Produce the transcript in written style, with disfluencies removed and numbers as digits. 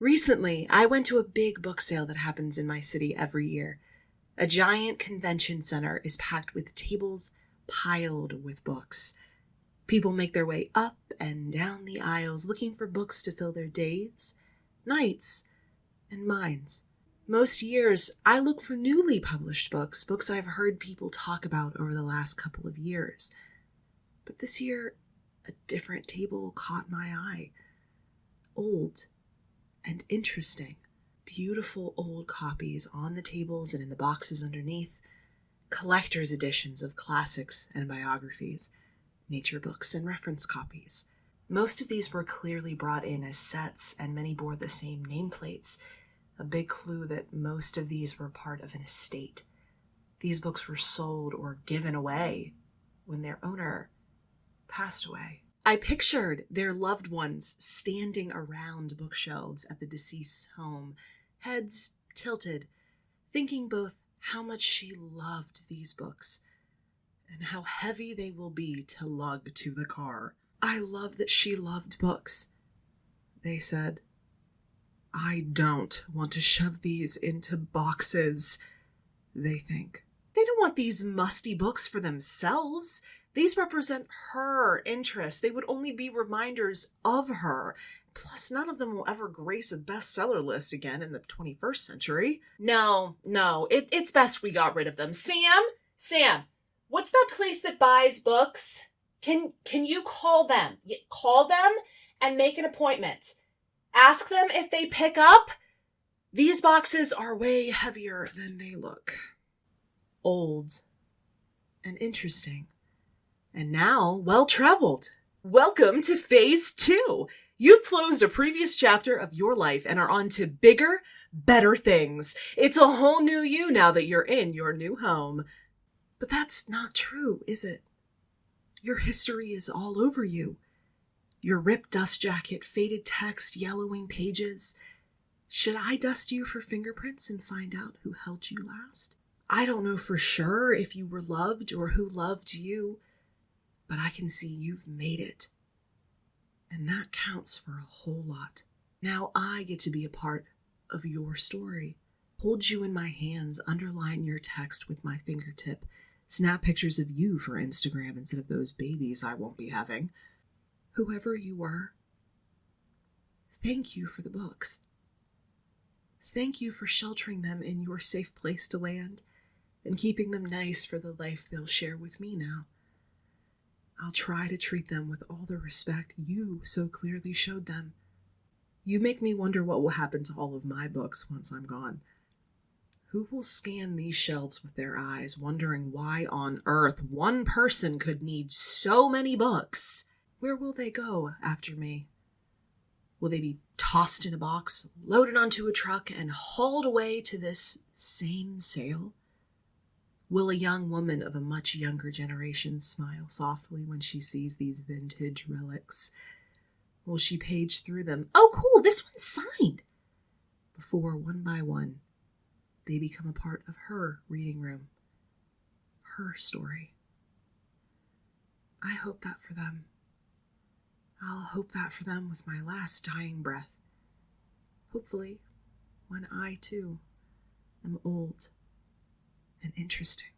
Recently, I went to a big book sale that happens in my city every year. A giant convention center is packed with tables piled with books. People make their way up and down the aisles looking for books to fill their days, nights, and minds. Most years, I look for newly published books I've heard people talk about over the last couple of years. But this year, a different table caught my eye. Old and interesting. Beautiful old copies on the tables and in the boxes underneath. Collector's editions of classics and biographies. Nature books and reference copies. Most of these were clearly brought in as sets, and many bore the same nameplates, a big clue that most of these were part of an estate. These books were sold or given away when their owner passed away. I pictured their loved ones standing around bookshelves at the deceased's home, heads tilted, thinking both how much she loved these books and how heavy they will be to lug to the car. I love that she loved books, they said. I don't want to shove these into boxes, they think. They don't want these musty books for themselves. These represent her interests. They would only be reminders of her. Plus, none of them will ever grace a bestseller list again in the 21st century. No, it's best we got rid of them. Sam, what's that place that buys books? Can you call them? Call them and make an appointment. Ask them if they pick up. These boxes are way heavier than they look. Old and interesting. And now, well-traveled. Welcome to Phase 2. You've closed a previous chapter of your life and are on to bigger, better things. It's a whole new you now that you're in your new home. But that's not true, is it? Your history is all over you. Your ripped dust jacket, faded text, yellowing pages. Should I dust you for fingerprints and find out who held you last? I don't know for sure if you were loved or who loved you. But I can see you've made it. And that counts for a whole lot. Now I get to be a part of your story. Hold you in my hands, underline your text with my fingertip, snap pictures of you for Instagram instead of those babies I won't be having. Whoever you were, thank you for the books. Thank you for sheltering them in your safe place to land and keeping them nice for the life they'll share with me now. I'll try to treat them with all the respect you so clearly showed them. You make me wonder what will happen to all of my books once I'm gone. Who will scan these shelves with their eyes, wondering why on earth one person could need so many books? Where will they go after me? Will they be tossed in a box, loaded onto a truck, and hauled away to this same sale? Will a young woman of a much younger generation smile softly when she sees these vintage relics? Will she page through them? Oh, cool, this one's signed! Before, one by one, they become a part of her reading room, her story. I hope that for them. I'll hope that for them with my last dying breath. Hopefully, when I, too, am old and interesting.